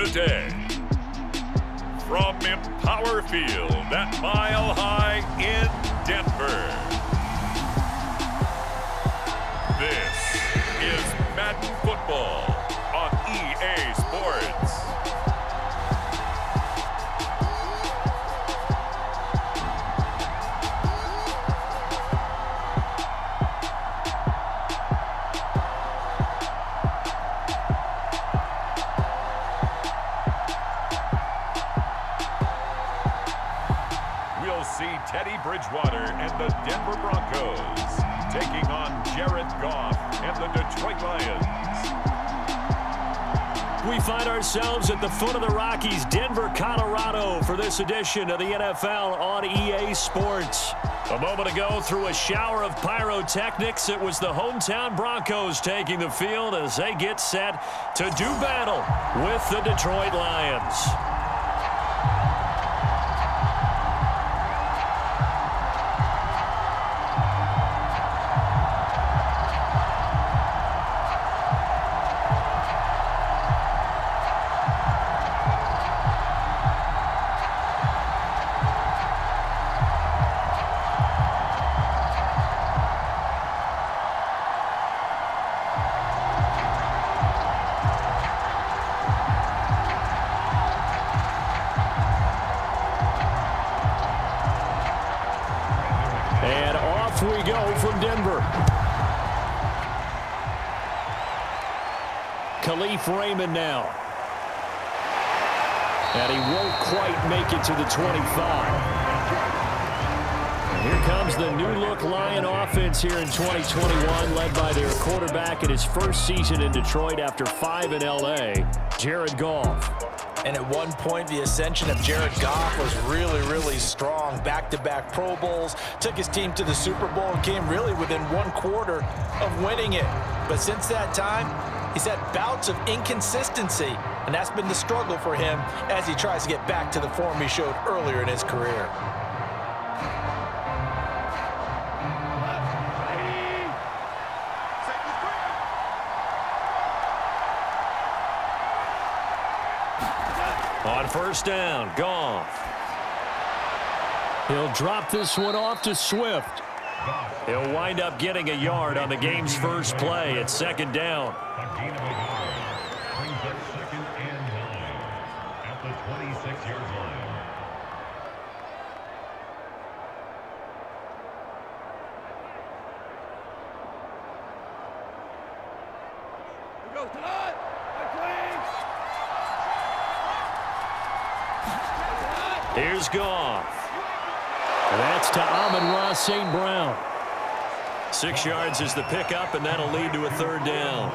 today. From Empower Field at Mile High in Denver. This is Madden Football on EA Sports. Bridgewater and the Denver Broncos taking on Jared Goff and the Detroit Lions. We find ourselves at the foot of the Rockies, Denver, Colorado, for this edition of the NFL on EA Sports. A moment ago, through a shower of pyrotechnics, it was the hometown Broncos taking the field as they get set to do battle with the Detroit Lions. We go from Denver. Khalif Raymond now. And he won't quite make it to the 25. And here comes the new-look Lion offense here in 2021, led by their quarterback in his first season in Detroit after 5 in L.A., Jared Goff. And at one point, the ascension of Jared Goff was really strong. Back-to-back Pro Bowls, took his team to the Super Bowl, and came really within one quarter of winning it. But since that time, he's had bouts of inconsistency, and that's been the struggle for him as he tries to get back to the form he showed earlier in his career. On first down, Goff. He'll drop this one off to Swift. He'll wind up getting a yard on the game's first play at second down. Brings up second and 9 at the 26-yard line. Here goes tonight. Here's Goff. And that's to Amon-Ra St. Brown. 6 yards is the pickup, and that'll lead to a third down.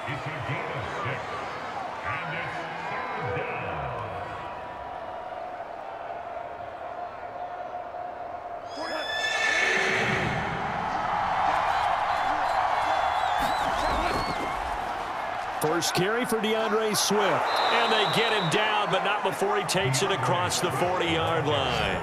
It's a gain of 6, and it's third down. First carry for DeAndre Swift. And they get him down, but not before he takes it across the 40-yard line.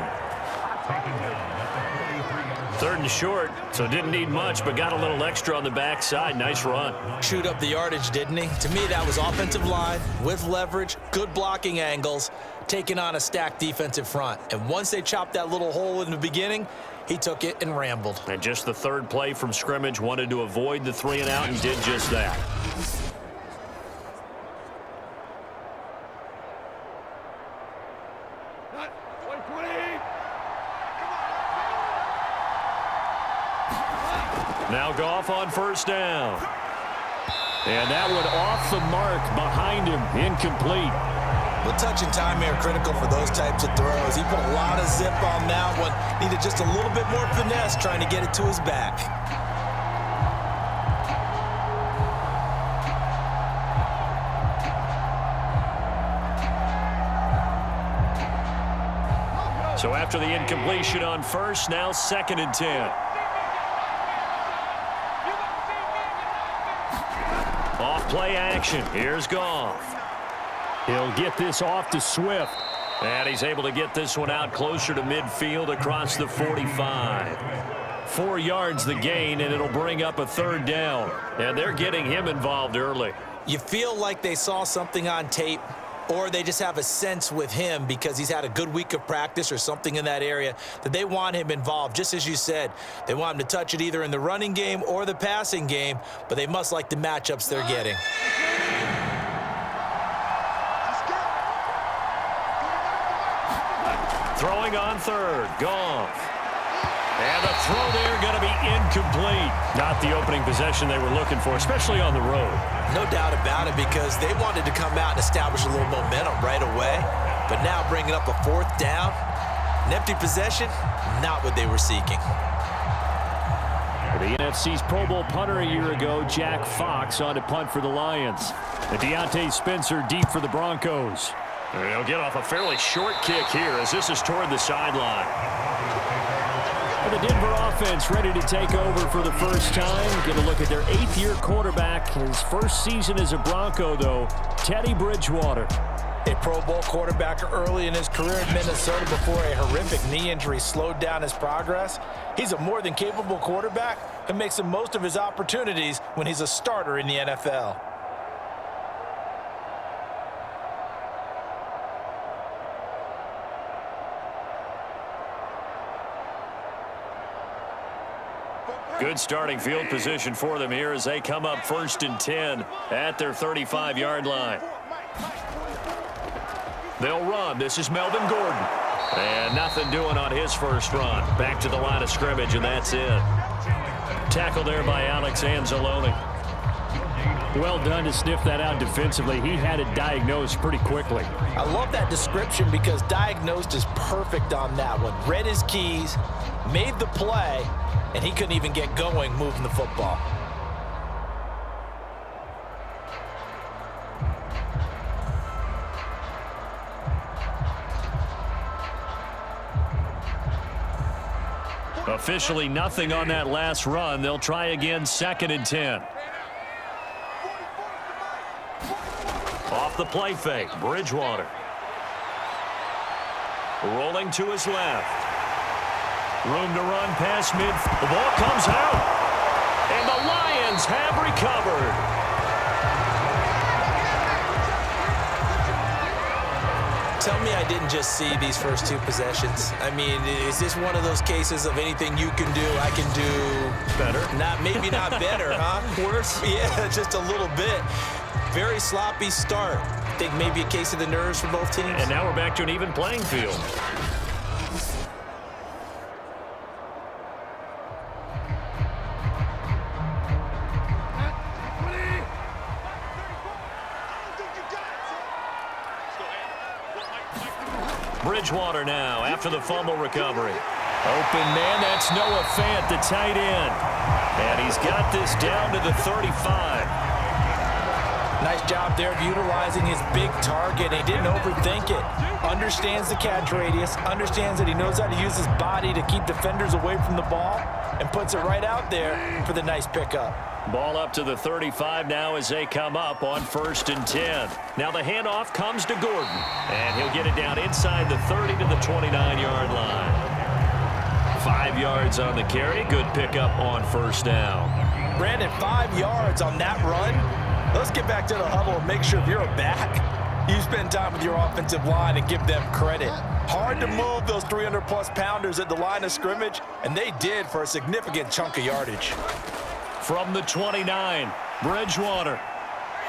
Third and short, so didn't need much, but got a little extra on the backside. Nice run. Chewed up the yardage, didn't he? To me, that was offensive line with leverage, good blocking angles, taking on a stacked defensive front. And once they chopped that little hole in the beginning, he took it and rambled. And just the third play from scrimmage, wanted to avoid the 3-and-out and did just that. Now Goff on first down. And that one off the mark behind him, incomplete. Well, touch and time here critical for those types of throws. He put a lot of zip on that one. Needed just a little bit more finesse trying to get it to his back. So after the incompletion on first, now 2nd and 10. Off play action. Here's Goff. He'll get this off to Swift. And he's able to get this one out closer to midfield across the 45. 4 yards the gain, and it'll bring up a third down. And they're getting him involved early. You feel like they saw something on tape, or they just have a sense with him because he's had a good week of practice or something in that area that they want him involved. Just as you said, they want him to touch it either in the running game or the passing game, but they must like the matchups they're getting. Throwing on third, Goff. And the throw there going to be incomplete. Not the opening possession they were looking for, especially on the road. No doubt about it, because they wanted to come out and establish a little momentum right away. But now bringing up a 4th down, an empty possession, not what they were seeking. The NFC's Pro Bowl punter a year ago, Jack Fox, on to punt for the Lions. And Deontay Spencer deep for the Broncos. And he'll get off a fairly short kick here as this is toward the sideline. The Denver offense ready to take over for the first time. Get a look at their 8th-year quarterback. His first season as a Bronco, though, Teddy Bridgewater. A Pro Bowl quarterback early in his career in Minnesota before a horrific knee injury slowed down his progress. He's a more than capable quarterback who makes the most of his opportunities when he's a starter in the NFL. Good starting field position for them here as they come up 1st and 10 at their 35-yard line. They'll run. This is Melvin Gordon. And nothing doing on his first run. Back to the line of scrimmage, and that's it. Tackle there by Alex Anzalone. Well done to sniff that out defensively. He had it diagnosed pretty quickly. I love that description because diagnosed is perfect on that one. Read his keys, made the play, and he couldn't even get going moving the football. Officially nothing on that last run. They'll try again 2nd and 10. Off the play fake, Bridgewater. Rolling to his left. Room to run past mid. The ball comes out. And the Lions have recovered. Tell me I didn't just see these first 2 possessions. I mean, is this one of those cases of anything you can do, I can do better? Maybe not better, huh? Worse? Yeah, just a little bit. Very sloppy start. I think maybe a case of the nerves for both teams. And now we're back to an even playing field. Bridgewater now after the fumble recovery. Open man, that's Noah Fant, the tight end. And he's got this down to the 35. Nice job there of utilizing his big target. He didn't overthink it. Understands the catch radius, understands that he knows how to use his body to keep defenders away from the ball, and puts it right out there for the nice pickup. Ball up to the 35 now as they come up on 1st and 10. Now the handoff comes to Gordon, and he'll get it down inside the 30 to the 29-yard line. 5 yards on the carry. Good pickup on 1st down. Brandon, 5 yards on that run. Let's get back to the huddle and make sure if you're a back, you spend time with your offensive line and give them credit. Hard to move those 300-plus pounders at the line of scrimmage, and they did for a significant chunk of yardage. From the 29, Bridgewater.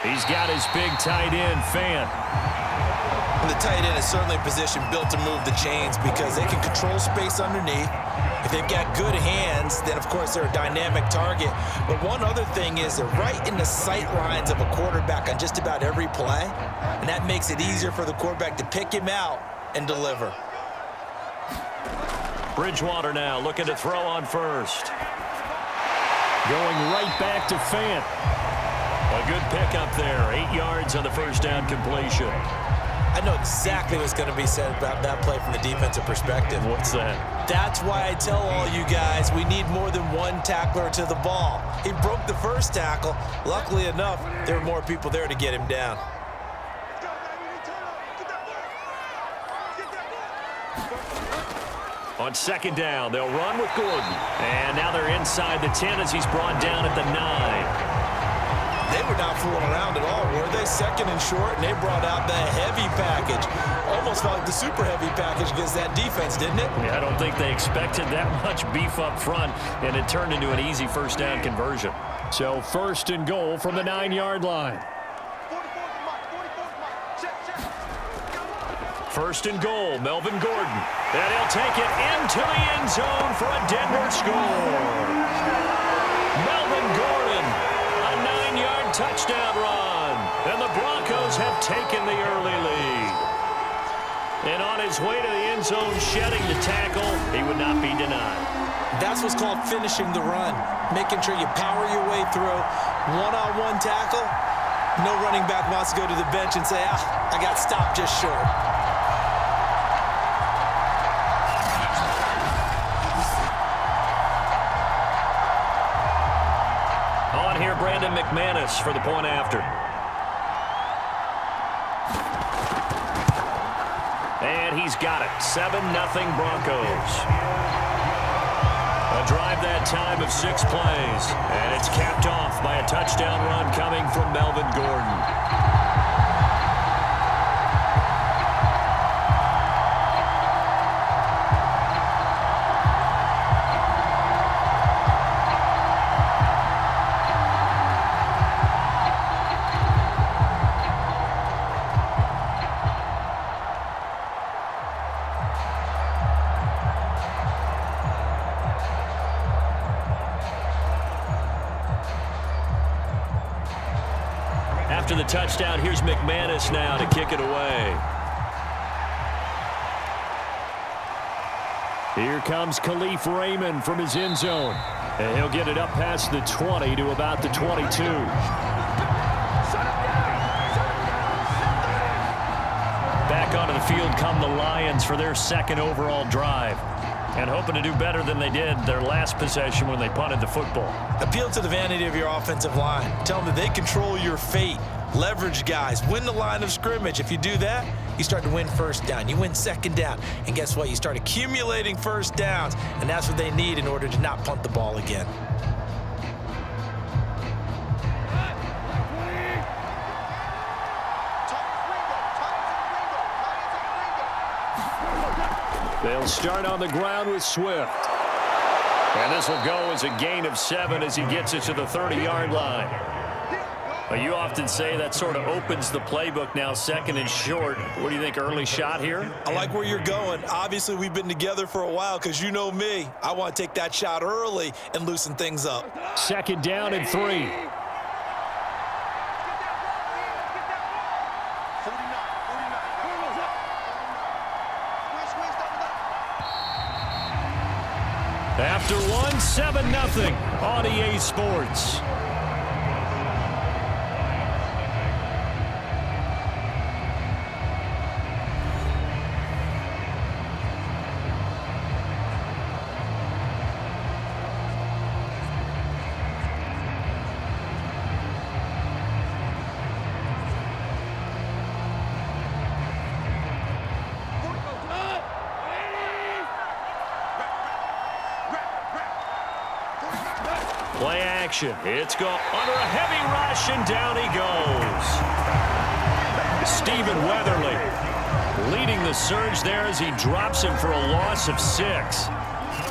He's got his big tight end, Fant. And the tight end is certainly a position built to move the chains because they can control space underneath. If they've got good hands, then, of course, they're a dynamic target. But one other thing is they're right in the sight lines of a quarterback on just about every play, and that makes it easier for the quarterback to pick him out and deliver. Bridgewater now looking to throw on 1st. Going right back to Fant. A good pickup there. 8 yards on the 1st down completion. I know exactly what's going to be said about that play from the defensive perspective. What's that? That's why I tell all you guys we need more than one tackler to the ball. He broke the first tackle. Luckily enough, there were more people there to get him down. On 2nd down, they'll run with Gordon. And now they're inside the 10 as he's brought down at the 9. They were not fooling around at all, were they? Second and short, and they brought out the heavy package. Almost felt like the super heavy package against that defense, didn't it? Yeah, I don't think they expected that much beef up front, and it turned into an easy first down conversion. So first and goal from the 9-yard line. First and goal, Melvin Gordon. And he'll take it into the end zone for a Denver score. Melvin Gordon, a 9-yard touchdown run. And the Broncos have taken the early lead. And on his way to the end zone, shedding the tackle, he would not be denied. That's what's called finishing the run. Making sure you power your way through. One-on-one tackle. No running back wants to go to the bench and say, I got stopped just short. Here, Brandon McManus for the point after. And he's got it. 7-0 Broncos. A drive that time of 6 plays. And it's capped off by a touchdown run coming from Melvin Gordon. After the touchdown, here's McManus now to kick it away. Here comes Khalif Raymond from his end zone. And he'll get it up past the 20 to about the 22. Back onto the field come the Lions for their second overall drive. And hoping to do better than they did their last possession when they punted the football. Appeal to the vanity of your offensive line. Tell them that they control your fate. Leverage guys. Win the line of scrimmage. If you do that, you start to win first down. You win second down. And guess what? You start accumulating first downs. And that's what they need in order to not punt the ball again. They'll start on the ground with Swift. And this will go as a gain of 7 as he gets it to the 30-yard line. You often say that sort of opens the playbook now, second and short. What do you think, early shot here? I like where you're going. Obviously, we've been together for a while because you know me. I want to take that shot early and loosen things up. Second down and 3. After one, 7-0 on EA Sports. Play action. It's gone under a heavy rush, and down he goes. Stephen Weatherly leading the surge there as he drops him for a loss of 6.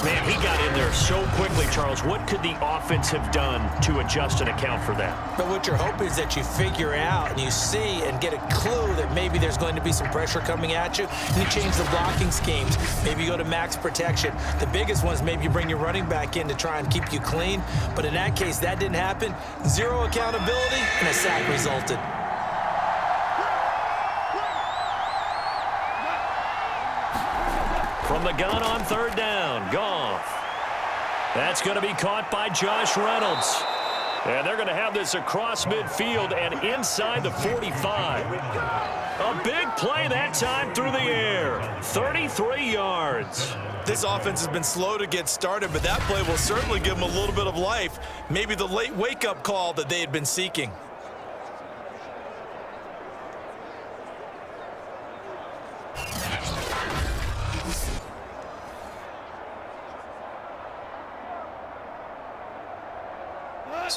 Man, he got in there so quickly, Charles. What could the offense have done to adjust and account for that? But what you're hoping is that you figure out and you see and get a clue that maybe there's going to be some pressure coming at you, and you change the blocking schemes. Maybe you go to max protection. The biggest one is maybe you bring your running back in to try and keep you clean. But in that case, that didn't happen. 0 accountability, and a sack resulted. From the gun on third down, Goff. That's going to be caught by Josh Reynolds. And they're going to have this across midfield and inside the 45. A big play that time through the air. 33 yards. This offense has been slow to get started, but that play will certainly give them a little bit of life. Maybe the late wake-up call that they had been seeking.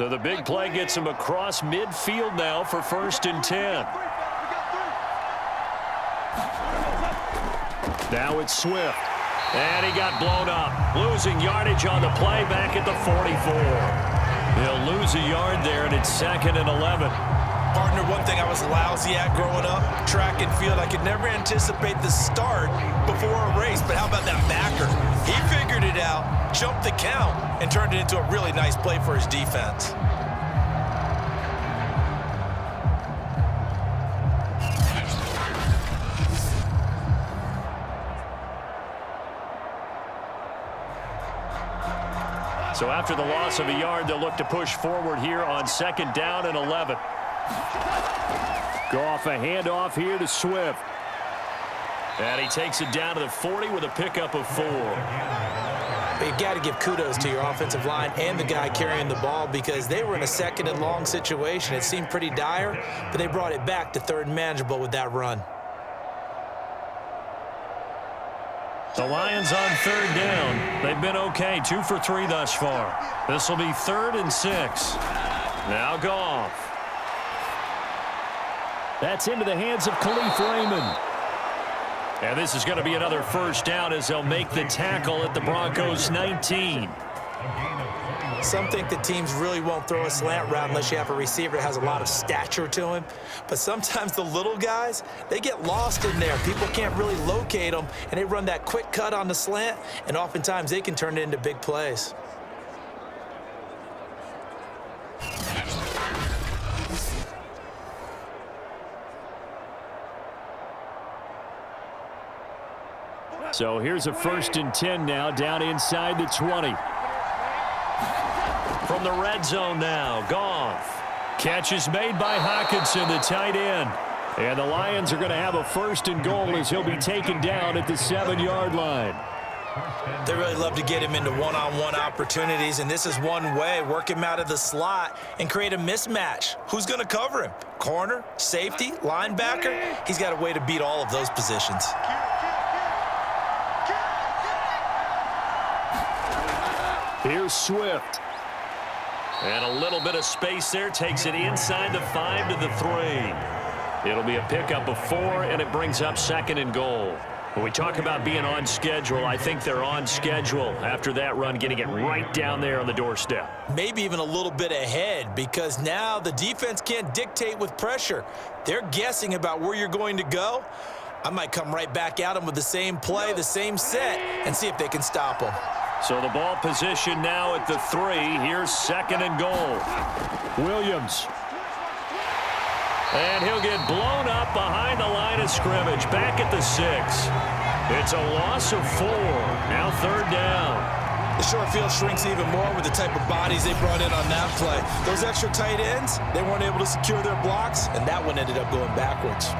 So the big play gets him across midfield now for 1st and 10. Now it's Swift. And he got blown up. Losing yardage on the play back at the 44. He'll lose a yard there, and it's 2nd and 11. Partner, one thing I was lousy at growing up, track and field. I could never anticipate the start before a race, but how about that backer? He figured it out, jumped the count, and turned it into a really nice play for his defense. So after the loss of a yard, they'll look to push forward here on 2nd down and 11. Goff a handoff here to Swift. And he takes it down to the 40 with a pickup of 4. You've got to give kudos to your offensive line and the guy carrying the ball because they were in a 2nd and long situation. It seemed pretty dire, but they brought it back to 3rd and manageable with that run. The Lions on 3rd down. They've been okay, 2 for 3 thus far. This will be 3rd and 6. Now Goff. That's into the hands of Khalif Raymond. And this is going to be another 1st down as they'll make the tackle at the Broncos 19. Some think that teams really won't throw a slant route unless you have a receiver that has a lot of stature to him. But sometimes the little guys, they get lost in there. People can't really locate them, and they run that quick cut on the slant, and oftentimes they can turn it into big plays. So here's a 1st and 10 now, down inside the 20. From the red zone now, Goff. Catch is made by Hockenson, the tight end. And the Lions are going to have a 1st and goal as he'll be taken down at the 7-yard line. They really love to get him into one-on-one opportunities, and this is one way. Work him out of the slot and create a mismatch. Who's going to cover him? Corner, safety, linebacker? He's got a way to beat all of those positions. Here's Swift. And a little bit of space there. Takes it inside the 5 to the 3. It'll be a pickup of 4, and it brings up 2nd and goal. When we talk about being on schedule, I think they're on schedule after that run, getting it right down there on the doorstep. Maybe even a little bit ahead because now the defense can't dictate with pressure. They're guessing about where you're going to go. I might come right back at them with the same play, the same set, and see if they can stop them. So the ball position now at the 3. Here's 2nd and goal. Williams. And he'll get blown up behind the line of scrimmage. Back at the 6. It's a loss of 4. Now 3rd down. The short field shrinks even more with the type of bodies they brought in on that play. Those extra tight ends, they weren't able to secure their blocks, and that one ended up going backwards.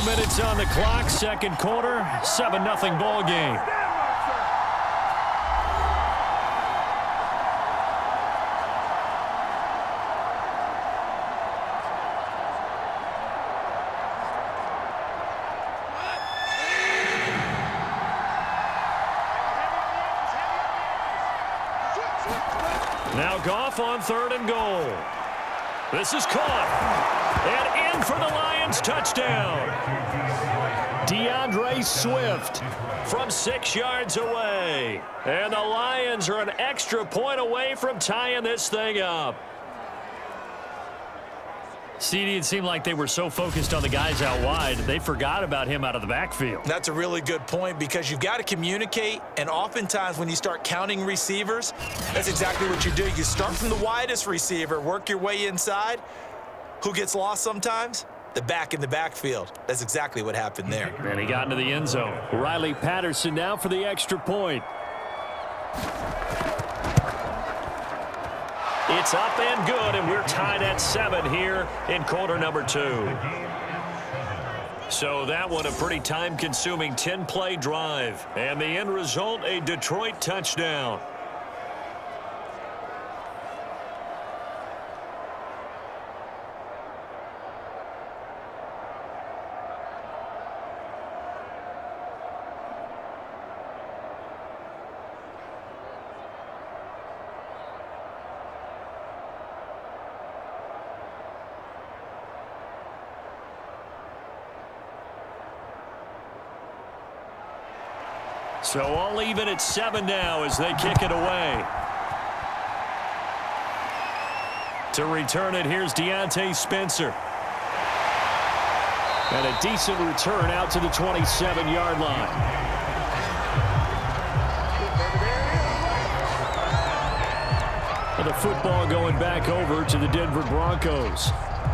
Minutes on the clock, 2nd quarter, 7-0 ball game. Now Goff on 3rd and goal. This is caught. And in for the Lions touchdown. DeAndre Swift from 6 yards away. And the Lions are an extra point away from tying this thing up. CD, it seemed like they were so focused on the guys out wide, they forgot about him out of the backfield. That's a really good point because you've got to communicate, and oftentimes when you start counting receivers, that's exactly what you do. You start from the widest receiver, work your way inside. Who gets lost sometimes? The back in the backfield. That's exactly what happened there. And he got into the end zone. Riley Patterson now for the extra point. It's up and good, and we're tied at 7 here in quarter number 2. So that one a pretty time-consuming 10-play drive. And the end result, a Detroit touchdown. So all even at 7 now as they kick it away. To return it, here's Deontay Spencer. And a decent return out to the 27-yard line. And the football going back over to the Denver Broncos.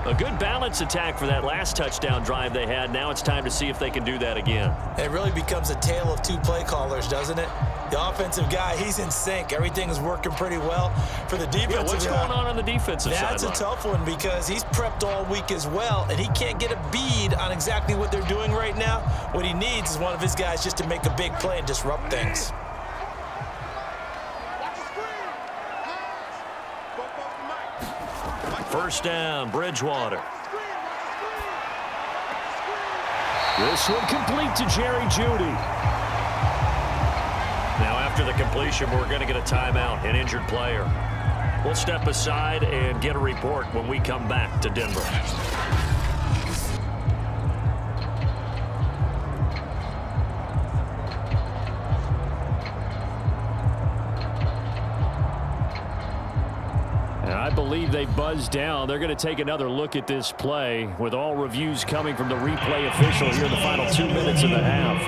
A good balance attack for that last touchdown drive they had. Now it's time to see if they can do that again. It really becomes a tale of two play callers, doesn't it? The offensive guy, he's in sync. Everything is working pretty well. For the defensive guy, what's going on the defensive side? That's a tough one because he's prepped all week as well, and he can't get a bead on exactly what they're doing right now. What he needs is one of his guys just to make a big play and disrupt things. First down, Bridgewater. This one complete to Jerry Jeudy. Now after the completion, we're going to get a timeout, an injured player. We'll step aside and get a report when we come back to Denver. I believe they buzzed down. They're going to take another look at this play with all reviews coming from the replay official here in the final 2 minutes of the half.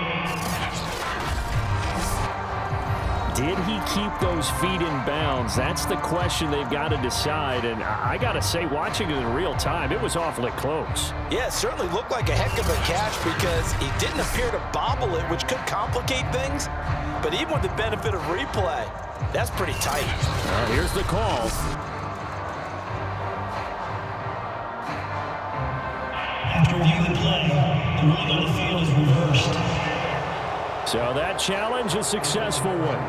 Did he keep those feet in bounds? That's the question they've got to decide. And I got to say, watching it in real time, it was awfully close. Yeah, it certainly looked like a heck of a catch because he didn't appear to bobble it, which could complicate things. But even with the benefit of replay, that's pretty tight. Here's the call. After reviewing the play, the ruling on the field is reversed. So that challenge, a successful one.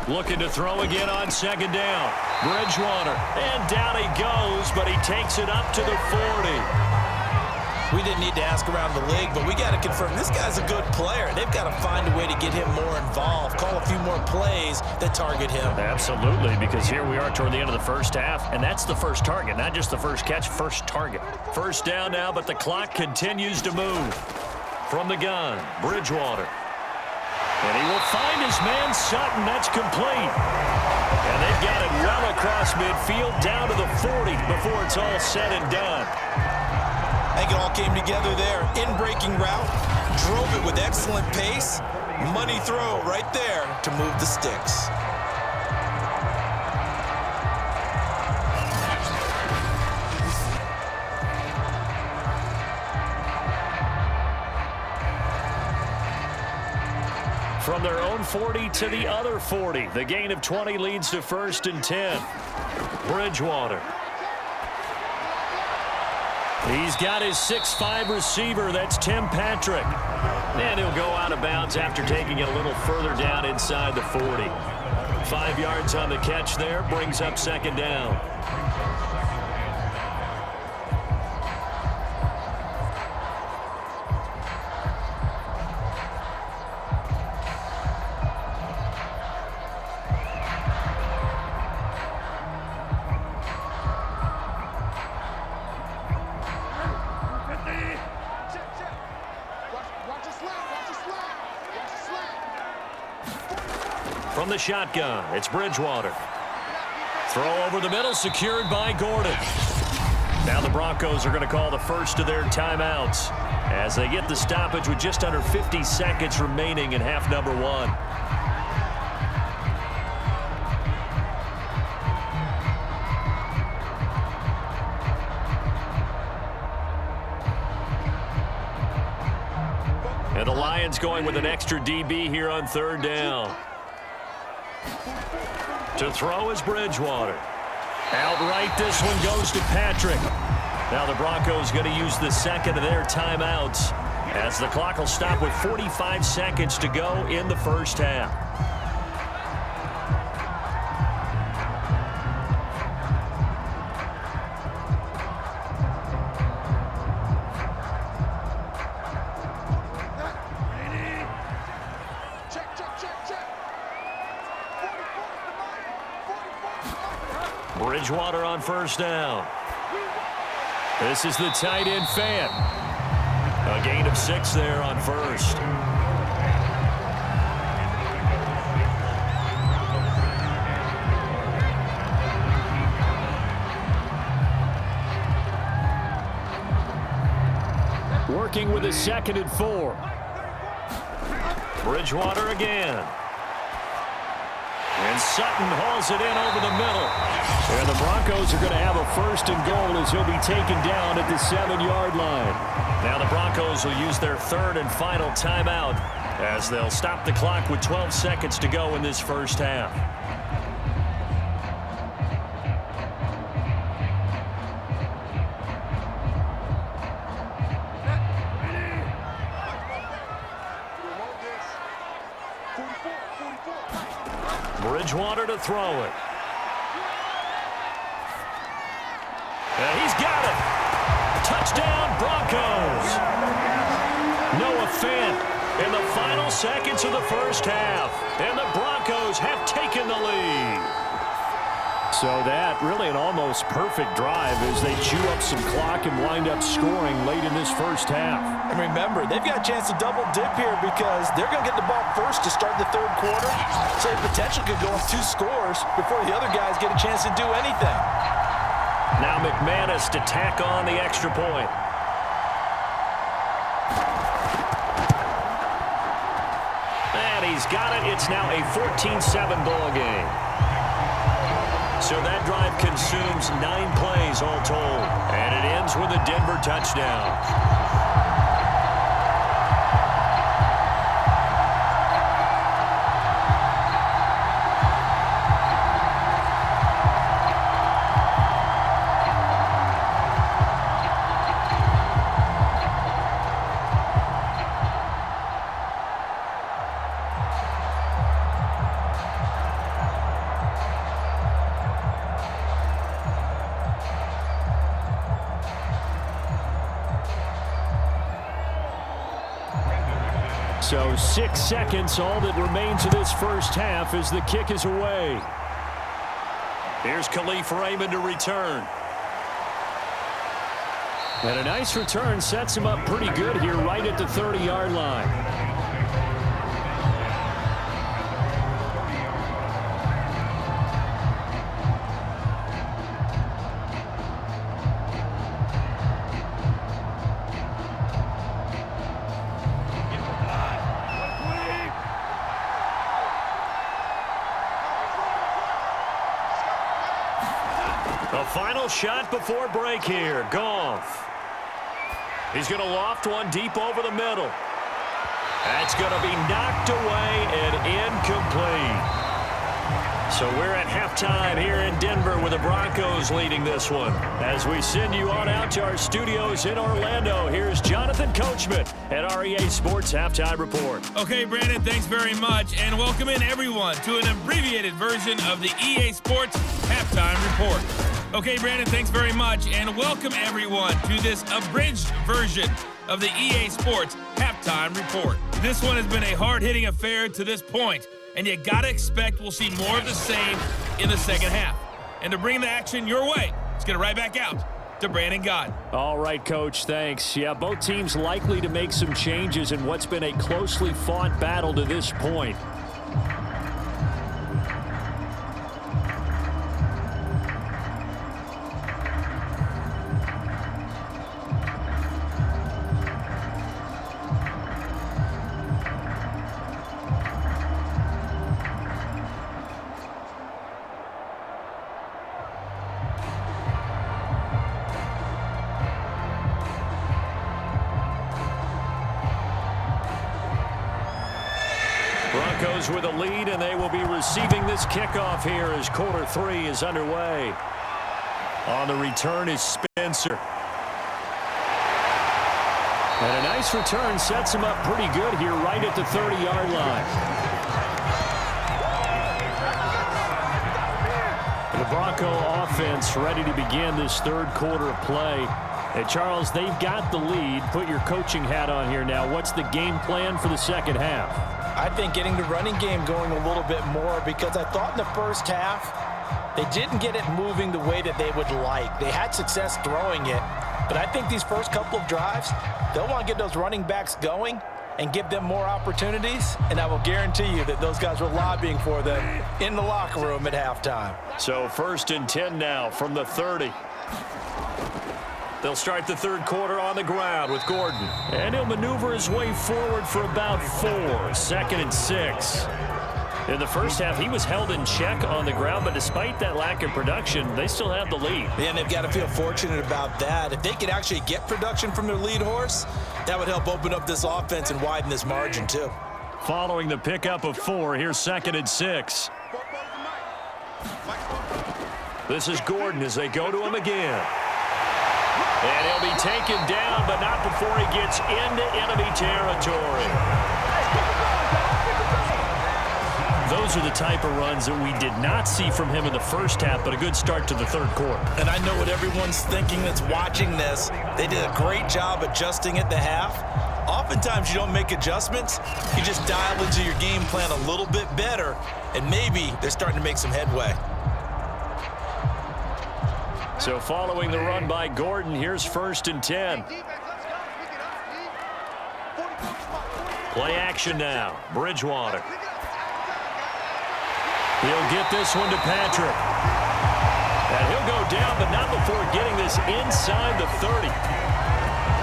Looking to throw again on second down. Bridgewater, and down he goes, but he takes it up to the 40. We didn't need to ask around the league, but we got to confirm this guy's a good player. They've got to find a way to get him more involved, call a few more plays that target him. Absolutely, because here we are toward the end of the first half, and that's the first target, not just the first catch, first target. First down now, but the clock continues to move. From the gun, Bridgewater. And he will find his man Sutton. That's complete. And they've got it well across midfield down to the 40 before it's all said and done. I think it all came together there. In-breaking route, drove it with excellent pace. Money throw right there to move the sticks. From their own 40 to the other 40. The gain of 20 leads to 1st and 10. Bridgewater. He's got his 6'5" receiver. That's Tim Patrick. And he'll go out of bounds after taking it a little further down inside the 40. 5 yards on the catch there. Brings up second down. From the shotgun, it's Bridgewater. Throw over the middle, secured by Gordon. Now the Broncos are going to call the first of their timeouts as they get the stoppage with just under 50 seconds remaining in half number 1. And the Lions Lions going with an extra DB here on third down. To throw is Bridgewater. Outright, this one goes to Patrick. Now the Broncos going to use the second of their timeouts as the clock will stop with 45 seconds to go in the first half. Bridgewater on first down. This is the tight end Fant. A gain of 6 there on first. Working with a 2nd and 4. Bridgewater again. And Sutton hauls it in over the middle. And the Broncos are going to have a 1st and goal as he'll be taken down at the 7-yard line. Now the Broncos will use their 3rd and final timeout as they'll stop the clock with 12 seconds to go in this first half. Bridgewater to throw it. And he's got it. Touchdown, Broncos. Noah Fant in the final seconds of the first half. And the Broncos have taken the lead. So that really an almost perfect drive as they chew up some clock and wind up scoring late in this first half. And remember, they've got a chance to double dip here because they're going to get the ball first to start the 3rd quarter. So they potentially could go up 2 scores before the other guys get a chance to do anything. Now McManus to tack on the extra point. And he's got it. It's now a 14-7 ball game. So that drive consumes 9 plays all told. And it ends with a Denver touchdown. So 6 seconds, all that remains of this first half as the kick is away. Here's Khalif Raymond to return. And a nice return sets him up pretty good here right at the 30-yard line. A final shot before break here. Goff. He's going to loft one deep over the middle. That's going to be knocked away and incomplete. So we're at halftime here in Denver with the Broncos leading this one. As we send you on out to our studios in Orlando, here's Jonathan Coachman at our EA Sports Halftime Report. Okay, Brandon, thanks very much. And welcome in, everyone, to an abbreviated version of the EA Sports Halftime Report. Okay, Brandon, thanks very much. And welcome, everyone, to this abridged version of the EA Sports Halftime Report. This one has been a hard-hitting affair to this point, and you got to expect we'll see more of the same in the second half. And to bring the action your way, let's get it right back out to Brandon Gott. All right, Coach, thanks. Yeah, both teams likely to make some changes in what's been a closely fought battle to this point. Broncos with a lead, and they will be receiving this kickoff here as quarter 3 is underway. On the return is Spencer. And a nice return sets him up pretty good here right at the 30-yard line. The Bronco offense ready to begin this third quarter of play. Hey, Charles, they've got the lead. Put your coaching hat on here now. What's the game plan for the second half? I think getting the running game going a little bit more, because I thought in the first half they didn't get it moving the way that they would like. They had success throwing it, but I think these first couple of drives, they'll want to get those running backs going and give them more opportunities, and I will guarantee you that those guys were lobbying for them in the locker room at halftime. So 1st and 10 now from the 30. They'll start the third quarter on the ground with Gordon. And he'll maneuver his way forward for about 4. 2nd and 6. In the first half, he was held in check on the ground, but despite that lack of production, they still have the lead. Yeah, and they've got to feel fortunate about that. If they could actually get production from their lead horse, that would help open up this offense and widen this margin too. Following the pickup of 4, here's 2nd and 6. This is Gordon as they go to him again. And he'll be taken down, but not before he gets into enemy territory. Those are the type of runs that we did not see from him in the first half, but a good start to the third quarter. And I know what everyone's thinking that's watching this. They did a great job adjusting at the half. Oftentimes you don't make adjustments. You just dial into your game plan a little bit better, and maybe they're starting to make some headway. So following the run by Gordon, here's 1st and 10. Play action now. Bridgewater. He'll get this one to Patrick. And he'll go down, but not before getting this inside the 30.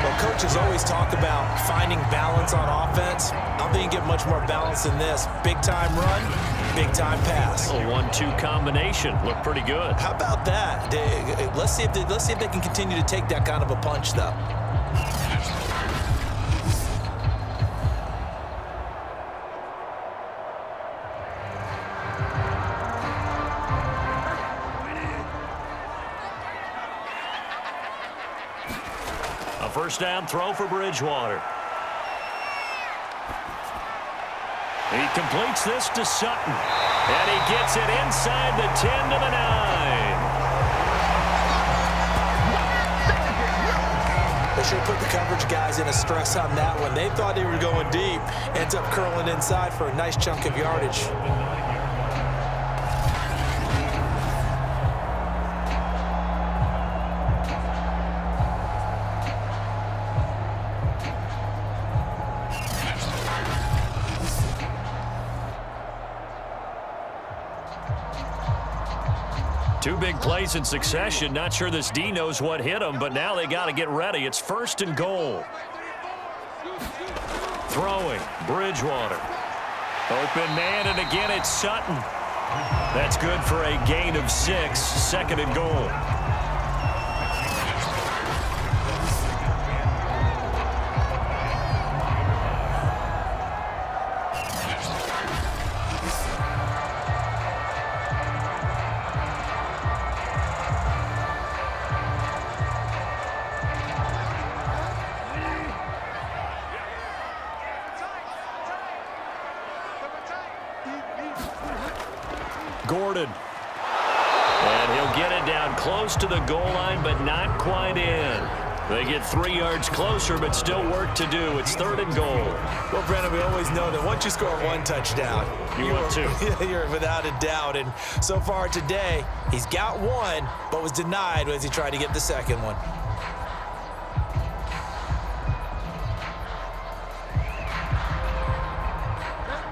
Well, coaches always talk about finding balance on offense. I don't think you get much more balance than this. Big-time run, big-time pass. A 1-2 combination. Looked pretty good. How about that? Let's see if they can continue to take that kind of a punch, though. A first down throw for Bridgewater. He completes this to Sutton. And he gets it inside the 10 to the 9. They should put the coverage guys in a stress on that one. They thought they were going deep. Ends up curling inside for a nice chunk of yardage. Two big plays in succession. Not sure this D knows what hit him, but now they got to get ready. It's 1st and goal. Throwing, Bridgewater. Open man, and again it's Sutton. That's good for a gain of 6. 2nd and goal. Gordon. And he'll get it down close to the goal line, but not quite in. They get 3 yards closer, but still work to do. It's 3rd and goal. Well, Brandon, we always know that once you score 1 touchdown, you're without a doubt. And so far today, he's got 1, but was denied as he tried to get the second one.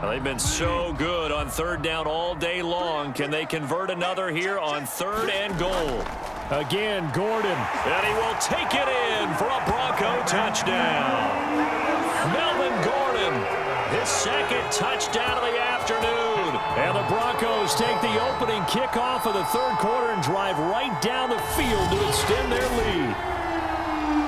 Well, they've been so good on 3rd down all day long. Can they convert another here on 3rd and goal? Again, Gordon. And he will take it in for a Bronco touchdown. Melvin Gordon, his 2nd touchdown of the afternoon. And the Broncos take the opening kickoff of the third quarter and drive right down the field to extend their lead.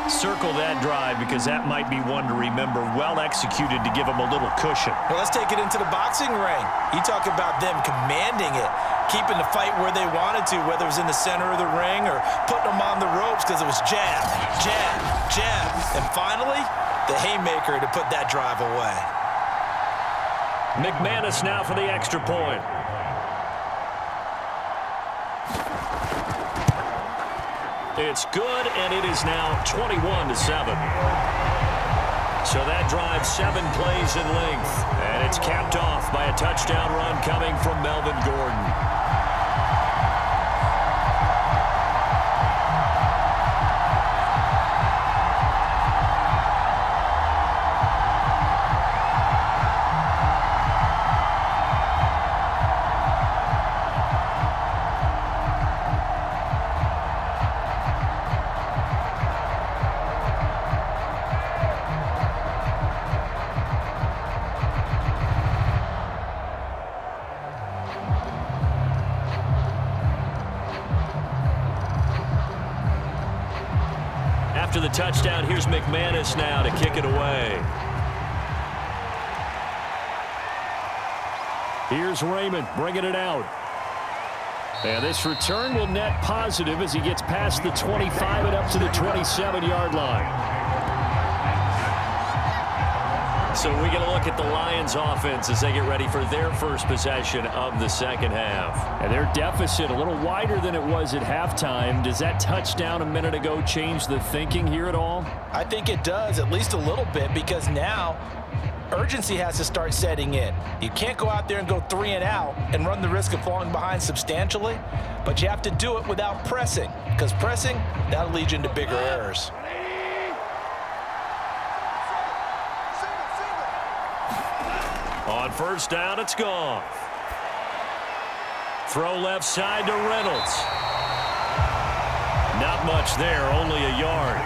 Circle that drive because that might be one to remember. Well executed to give them a little cushion. Well, let's take it into the boxing ring. You talk about them commanding it, keeping the fight where they wanted to, whether it was in the center of the ring or putting them on the ropes because it was jab, jab, jab. And finally, the haymaker to put that drive away. McManus now for the extra point. It's good, and it is now 21-7. So that drive 7 plays in length, and it's capped off by a touchdown run coming from Melvin Gordon. After the touchdown, here's McManus now to kick it away. Here's Raymond bringing it out. And this return will net positive as he gets past the 25 and up to the 27-yard line. So we get a look at the Lions offense as they get ready for their first possession of the second half. And their deficit a little wider than it was at halftime. Does that touchdown a minute ago change the thinking here at all? I think it does, at least a little bit, because now urgency has to start setting in. You can't go out there and go 3 and out and run the risk of falling behind substantially, but you have to do it without pressing, because pressing, that'll lead you into bigger errors. On first down, it's Goff. Throw left side to Reynolds. Not much there, only a yard.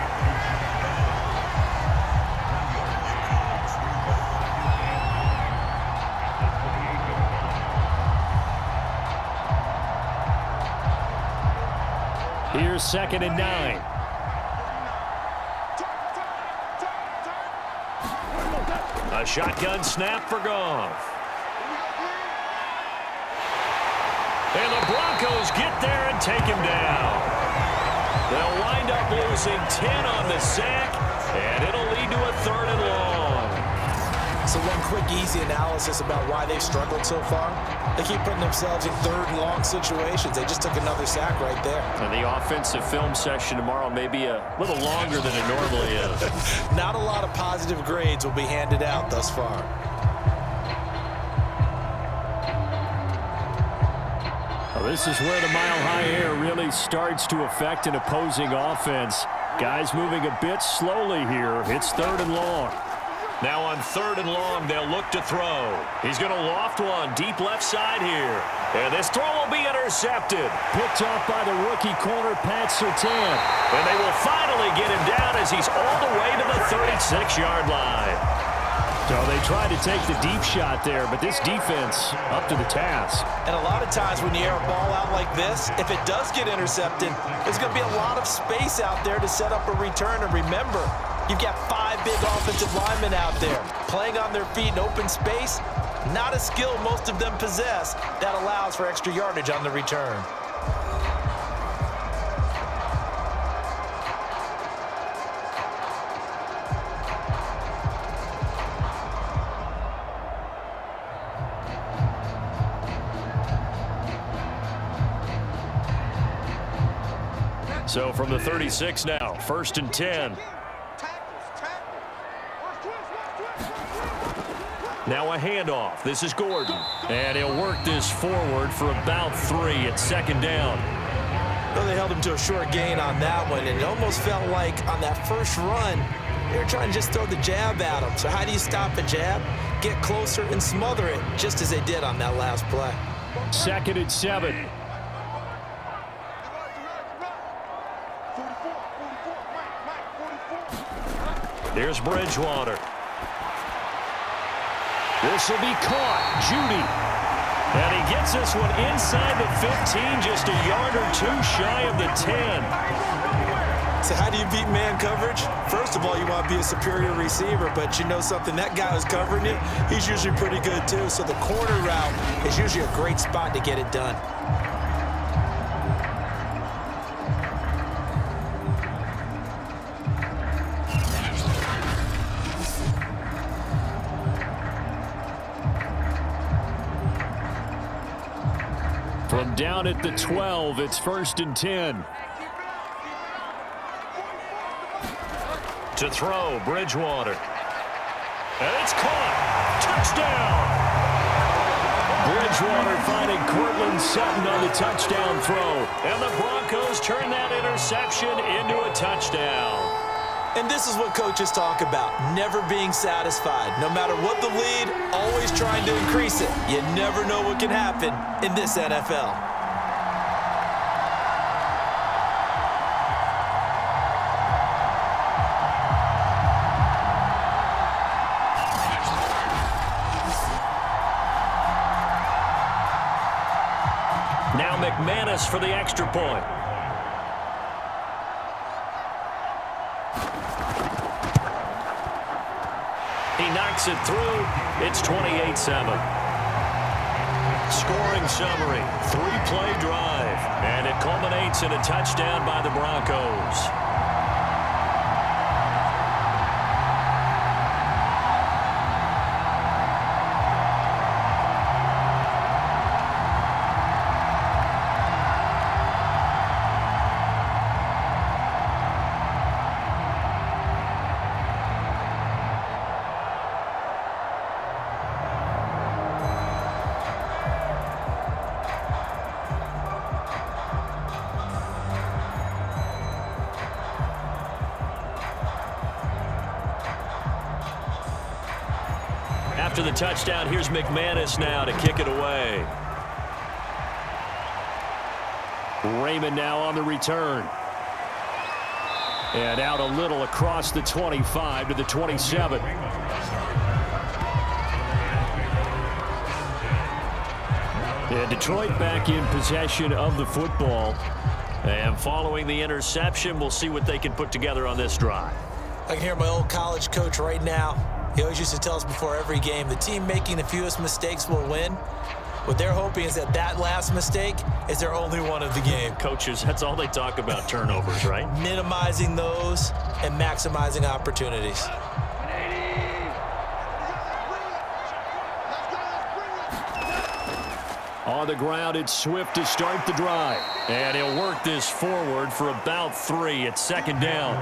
Here's 2nd and 9. A shotgun snap for Goff. And the Broncos get there and take him down. They'll wind up losing 10 on the sack, and it'll lead to a 3rd and long. So one quick, easy analysis about why they've struggled so far. They keep putting themselves in 3rd and long situations. They just took another sack right there. And the offensive film session tomorrow may be a little longer than it normally is. Not a lot of positive grades will be handed out thus far. Well, this is where the mile-high air really starts to affect an opposing offense. Guys moving a bit slowly here. It's 3rd and long. Now on 3rd and long, they'll look to throw. He's going to loft one deep left side here. And this throw will be intercepted. Picked off by the rookie corner, Pat Surtain. And they will finally get him down as he's all the way to the 36-yard line. So they tried to take the deep shot there, but this defense up to the task. And a lot of times when you air a ball out like this, if it does get intercepted, there's going to be a lot of space out there to set up a return. And remember, you've got 5 big offensive linemen out there playing on their feet in open space. Not a skill most of them possess that allows for extra yardage on the return. So from the 36 now, 1st and 10. Now a handoff. This is Gordon. And he'll work this forward for about 3 at 2nd down. Well, they held him to a short gain on that one, and it almost felt like on that first run, they were trying to just throw the jab at him. So how do you stop a jab? Get closer and smother it, just as they did on that last play. 2nd and 7. Here's Bridgewater. This will be caught. Judy. And he gets this one inside the 15, just a yard or 2 shy of the 10. So how do you beat man coverage? First of all, you want to be a superior receiver, but you know something, that guy who's covering you, he's usually pretty good too. So the corner route is usually a great spot to get it done. From down at the 12, it's 1st and 10. To throw, Bridgewater. And it's caught. Touchdown! Bridgewater finding Cortland Sutton on the touchdown throw. And the Broncos turn that interception into a touchdown. And this is what coaches talk about, never being satisfied. No matter what the lead, always trying to increase it. You never know what can happen in this NFL. Now McManus for the extra point. He knocks it through. It's 28-7. Scoring summary, 3-play drive, and it culminates in a touchdown by the Broncos. After the touchdown, here's McManus now to kick it away. Raymond now on the return. And out a little across the 25 to the 27. And Detroit back in possession of the football. And following the interception, we'll see what they can put together on this drive. I can hear my old college coach right now. He always used to tell us before every game, the team making the fewest mistakes will win. What they're hoping is that that last mistake is their only one of the game. Coaches, that's all they talk about, turnovers, right? Minimizing those and maximizing opportunities. On the ground, it's Swift to start the drive. And he'll work this forward for about 3 at 2nd down.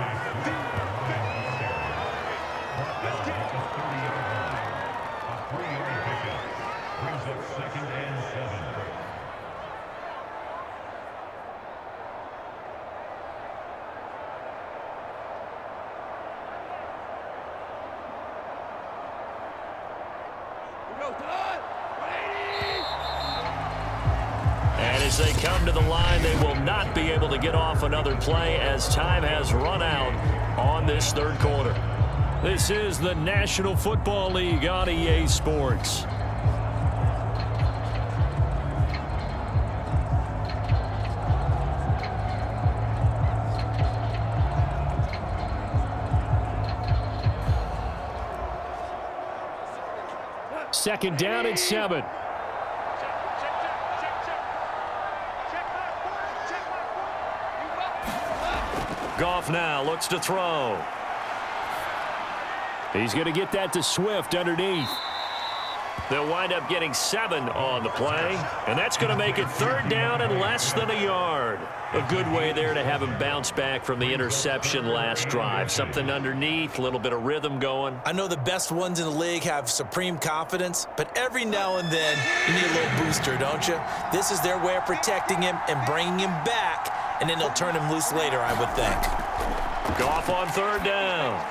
And as they come to the line, they will not be able to get off another play as time has run out on this 3rd quarter. This is the National Football League on EA Sports. Second down and 7. Goff now looks to throw. He's going to get that to Swift underneath. They'll wind up getting 7 on the play, and that's going to make it 3rd down and less than a yard. A good way there to have him bounce back from the interception last drive. Something underneath, a little bit of rhythm going. I know the best ones in the league have supreme confidence, but every now and then you need a little booster, don't you? This is their way of protecting him and bringing him back, and then they'll turn him loose later, I would think. Goff on 3rd down.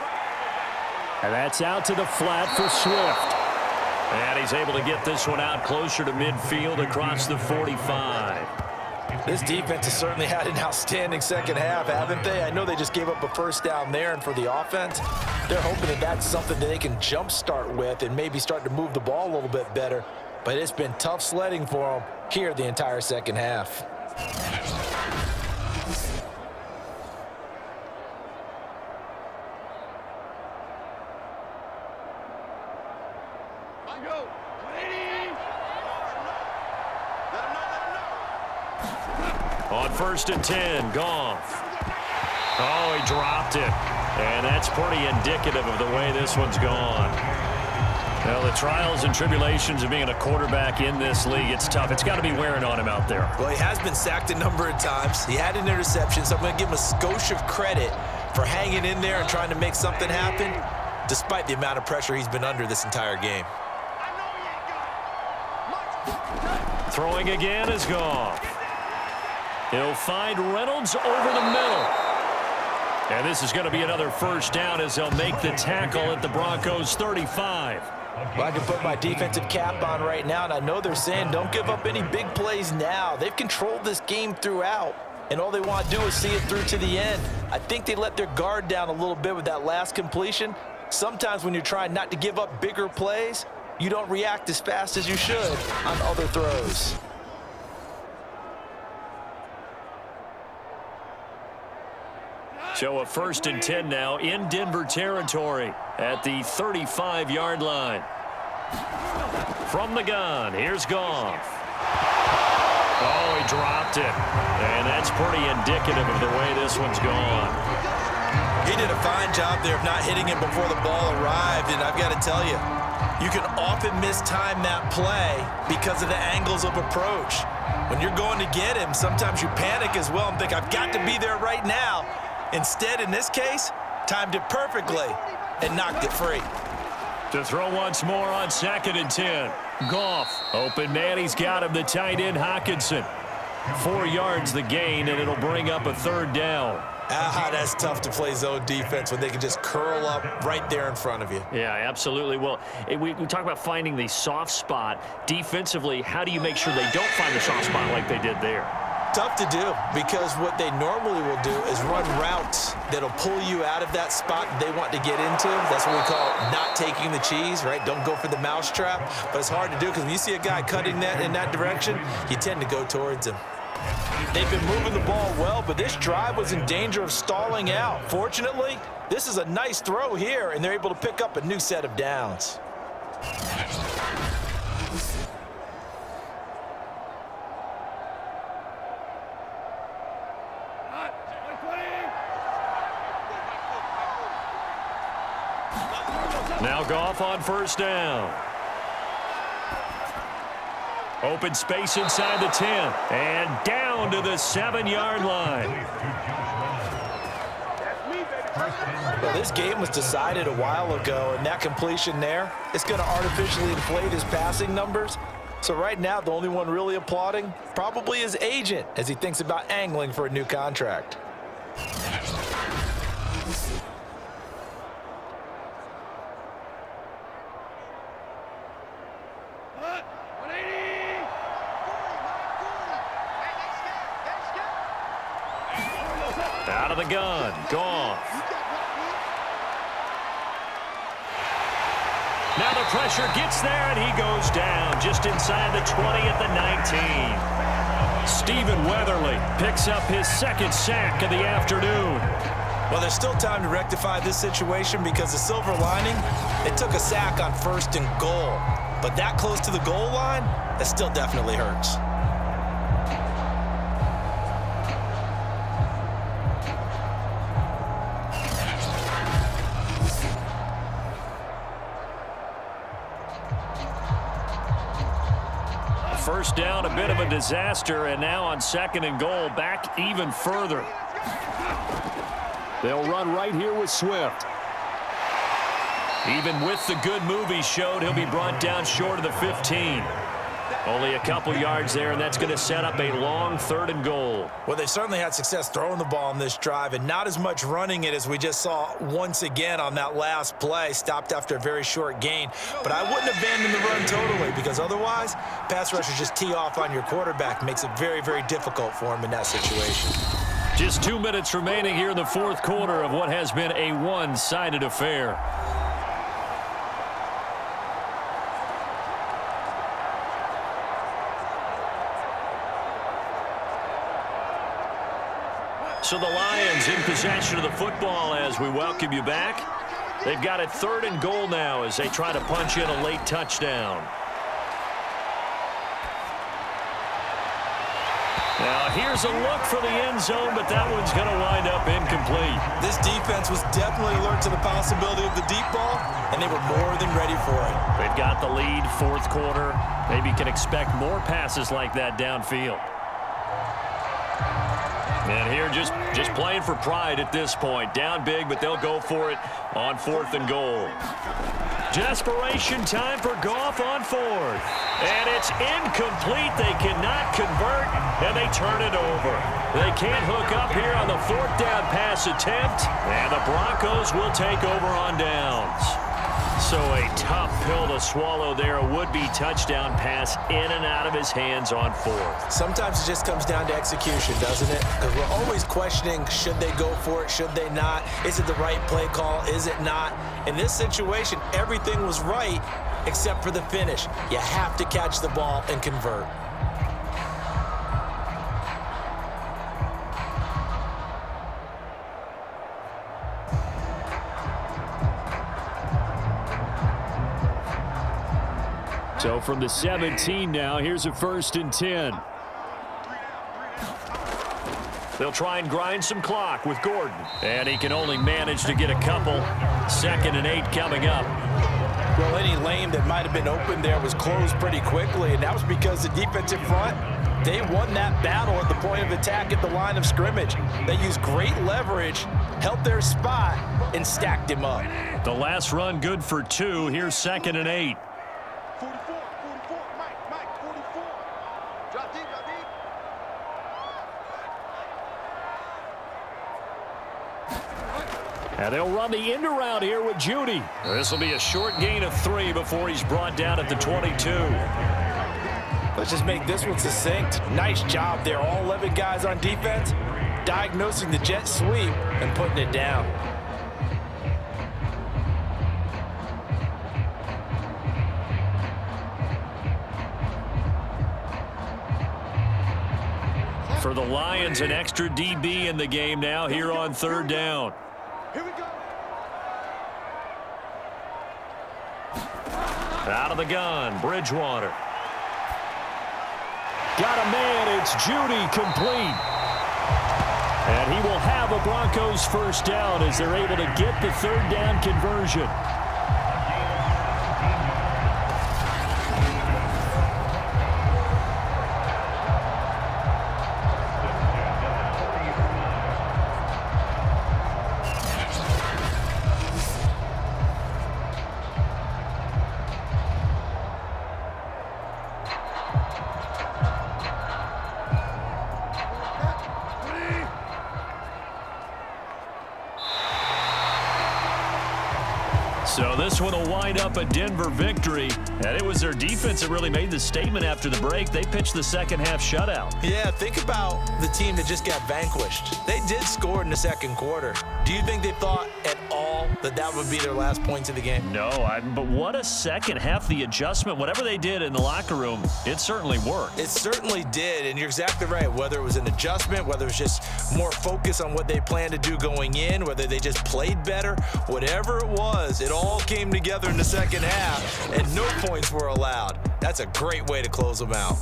And that's out to the flat for Swift. And he's able to get this one out closer to midfield across the 45. This defense has certainly had an outstanding second half, haven't they? I know they just gave up a 1st down there, and for the offense, they're hoping that that's something that they can jumpstart with and maybe start to move the ball a little bit better. But it's been tough sledding for them here the entire second half. On 1st and 10, Goff. Oh, he dropped it. And that's pretty indicative of the way this one's gone. Well, the trials and tribulations of being a quarterback in this league, it's tough. It's got to be wearing on him out there. Well, he has been sacked a number of times. He had an interception, so I'm going to give him a skosh of credit for hanging in there and trying to make something happen, despite the amount of pressure he's been under this entire game. Throwing again is Goff. He'll find Reynolds over the middle. And this is going to be another first down as they'll make the tackle at the Broncos 35. Well, I can put my defensive cap on right now, and I know they're saying don't give up any big plays now. They've controlled this game throughout, and all they want to do is see it through to the end. I think they let their guard down a little bit with that last completion. Sometimes when you're trying not to give up bigger plays, you don't react as fast as you should on other throws. So a 1st and 10 now in Denver territory at the 35-yard line. From the gun, here's Goff. Oh, he dropped it. And that's pretty indicative of the way this one's gone. He did a fine job there of not hitting him before the ball arrived, and I've got to tell you, you can often mistime that play because of the angles of approach. When you're going to get him, sometimes you panic as well and think, I've got to be there right now. Instead, in this case, timed it perfectly and knocked it free. To throw once more on 2nd and 10. Goff, open man, he's got him, the tight end Hockenson. 4 yards the gain, and it'll bring up a 3rd down. That's tough to play zone defense when they can just curl up right there in front of you. Yeah, absolutely. Well, we talk about finding the soft spot. Defensively, how do you make sure they don't find the soft spot like they did there? Tough to do, because what they normally will do is run routes that'll pull you out of that spot they want to get into. That's what we call not taking the cheese, right? Don't go for the mousetrap. But it's hard to do because when you see a guy cutting that in that direction, you tend to go towards him. They've been moving the ball well, but this drive was in danger of stalling out. Fortunately, this is a nice throw here, and they're able to pick up a new set of downs. Now Goff on 1st down. Open space inside the 10. And down to the 7-yard line. Well, this game was decided a while ago, and that completion there, it's going to artificially inflate his passing numbers. So right now, the only one really applauding probably his agent as he thinks about angling for a new contract. Out of the gun, Goff. Now the pressure gets there, and he goes down just inside the 20 at the 19. Stephen Weatherly picks up his 2nd sack of the afternoon. Well, there's still time to rectify this situation because the silver lining, it took a sack on 1st and goal. But that close to the goal line, that still definitely hurts. First down, a bit of a disaster, and now on 2nd and goal, back even further. They'll run right here with Swift. Even with the good move he showed, he'll be brought down short of the 15. Only a couple yards there, and that's going to set up a long 3rd and goal. Well, they certainly had success throwing the ball on this drive, and not as much running it as we just saw once again on that last play. Stopped after a very short gain. But I wouldn't abandon the run totally, because otherwise, pass rushers just tee off on your quarterback. Makes it very, very difficult for him in that situation. Just 2 minutes remaining here in the 4th quarter of what has been a one-sided affair. So the Lions in possession of the football as we welcome you back. They've got it 3rd and goal now as they try to punch in a late touchdown. Now here's a look for the end zone, but that one's going to wind up incomplete. This defense was definitely alert to the possibility of the deep ball, and they were more than ready for it. They've got the lead, fourth quarter. Maybe can expect more passes like that downfield. And here just playing for pride at this point. Down big, but they'll go for it on 4th and goal. Desperation time for Goff on 4th. And it's incomplete. They cannot convert, and they turn it over. They can't hook up here on the 4th down pass attempt, and the Broncos will take over on downs. So a tough pill to swallow there. A would-be touchdown pass in and out of his hands on 4th. Sometimes it just comes down to execution, doesn't it? Because we're always questioning, should they go for it, should they not? Is it the right play call, is it not? In this situation, everything was right except for the finish. You have to catch the ball and convert. So from the 17 now, here's a 1st and 10. They'll try and grind some clock with Gordon. And he can only manage to get a couple. 2nd and 8 coming up. Well, any lane that might have been open there was closed pretty quickly, and that was because the defensive front, they won that battle at the point of attack at the line of scrimmage. They used great leverage, held their spot, and stacked him up. The last run good for 2. Here's 2nd and 8. 44, Mike, 44. Drop deep. And they'll run the end around here with Judy. This will be a short gain of 3 before he's brought down at the 22. Let's just make this one succinct. Nice job there. All 11 guys on defense diagnosing the jet sweep and putting it down. For the Lions, an extra DB in the game now here on 3rd down. Here we go. Out of the gun, Bridgewater. Got a man, it's Judy, complete. And he will have a Broncos 1st down as they're able to get the 3rd down conversion. So this one will wind up a Denver victory. And it was their defense that really made the statement after the break. They pitched the second half shutout. Yeah, think about the team that just got vanquished. They did score in the 2nd quarter. Do you think they thought at all that that would be their last points of the game? No, but what a second half. The adjustment, whatever they did in the locker room, it certainly worked. It certainly did, and you're exactly right. Whether it was an adjustment, whether it was just more focus on what they planned to do going in, whether they just played better, whatever it was, it all came together in the 2nd half, and no points were allowed. That's a great way to close them out.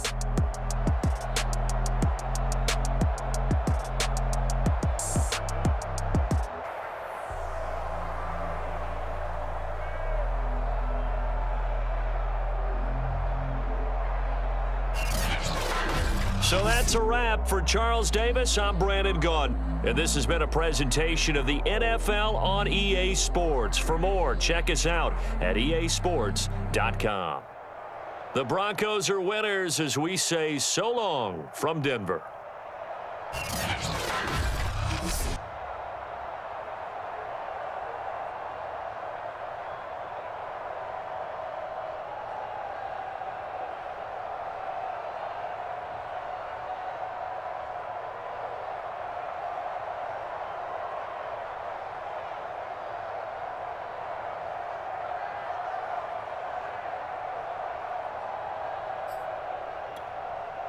So that's a wrap for Charles Davis. I'm Brandon Gaudin, and this has been a presentation of the NFL on EA Sports. For more, check us out at easports.com. The Broncos are winners as we say so long from Denver.